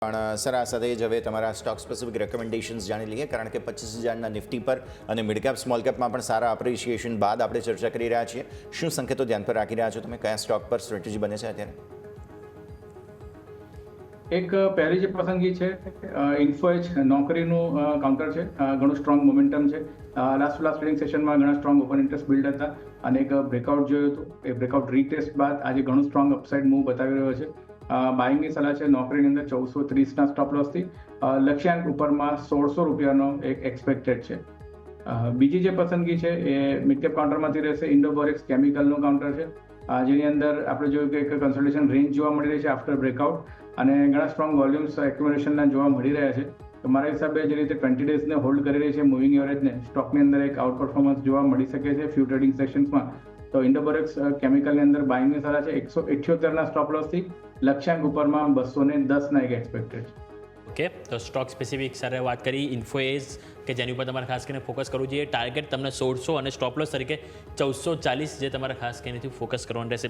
પણ સર આ સાથે જ હવે તમારા સ્ટોક સ્પેસિફિક રેકમેન્ડેશન્સ જાણી લઈએ, કારણ કે 25,000ના નિફ્ટી પર અને મિડ કેપ સ્મોલ કેપમાં પણ સારા અપ્રિશિએશન બાદ આપણે ચર્ચા કરી રહ્યા છીએ. શું સંકેતો ધ્યાન પર રાખી રહ્યા છો તમે? કયા સ્ટોક પર સ્ટ્રેટેજી બને છે અત્યારે? એક પહેલી જે પસંદગી છે ઇન્ફોએજ નોકરીનું કાઉન્ટર છે. ઘણું સ્ટ્રોંગ મોમેન્ટમ છે. લાસ્ટ ટ્રેડિંગ સેશનમાં ઘણા સ્ટ્રોંગ ઓપન ઇન્ટરેસ્ટ બિલ્ડ હતા અને એક બ્રેકઆઉટ જોયું હતું. એ બ્રેકઆઉટ રીટેસ્ટ બાદ આજે ઘણું સ્ટ્રોંગ અપસાઇડ મૂવ બતાવી રહ્યો છે. બાઇંગની સલાહ છે નોકરીની અંદર 1430ના સ્ટોપ લોસથી. લક્ષ્યાંક ઉપરમાં 1600 રૂપિયાનો એક એક્સપેક્ટેડ છે. બીજી જે પસંદગી છે એ મિડ કેપ કાઉન્ટરમાંથી રહેશે. ઇન્ડોબોરેક્સ કેમિકલનું કાઉન્ટર છે, જેની અંદર આપણે જોયું કે એક કન્સોલિડેશન રેન્જ જોવા મળી રહી છે આફ્ટર બ્રેકઆઉટ અને ઘણા સ્ટ્રોંગ વોલ્યુમ્સ એક્યુમ્યુલેશનના જોવા મળી રહ્યા છે. તો મારા હિસાબે જે રીતે 20 ડેઝને હોલ્ડ કરી રહી છે મૂવિંગ એવરેજને, સ્ટોકની અંદર એક આઉટ પરફોર્મન્સ જોવા મળી શકે છે ફ્યુ ટ્રેડિંગ સેશન્સમાં. તો ઇન્ડોબોરેક્સ કેમિકલની અંદર બાઇંગની સલાહ છે 178ના સ્ટોપ લોસથી. લક્ષ્યાંક ઉપરમાં 210ના એક એક્સપેક્ટેડ છે. ઓકે, તો સ્ટોક સ્પેસિફિક સરે વાત કરી. ઇન્ફોએજ કે જેની ઉપર તમારે ખાસ કરીને ફોકસ કરવું જોઈએ. ટાર્ગેટ તમને 1600 અને સ્ટોપ લોસ તરીકે 1440 જે તમારે ખાસ કરીને ફોકસ કરવાનું રહેશે.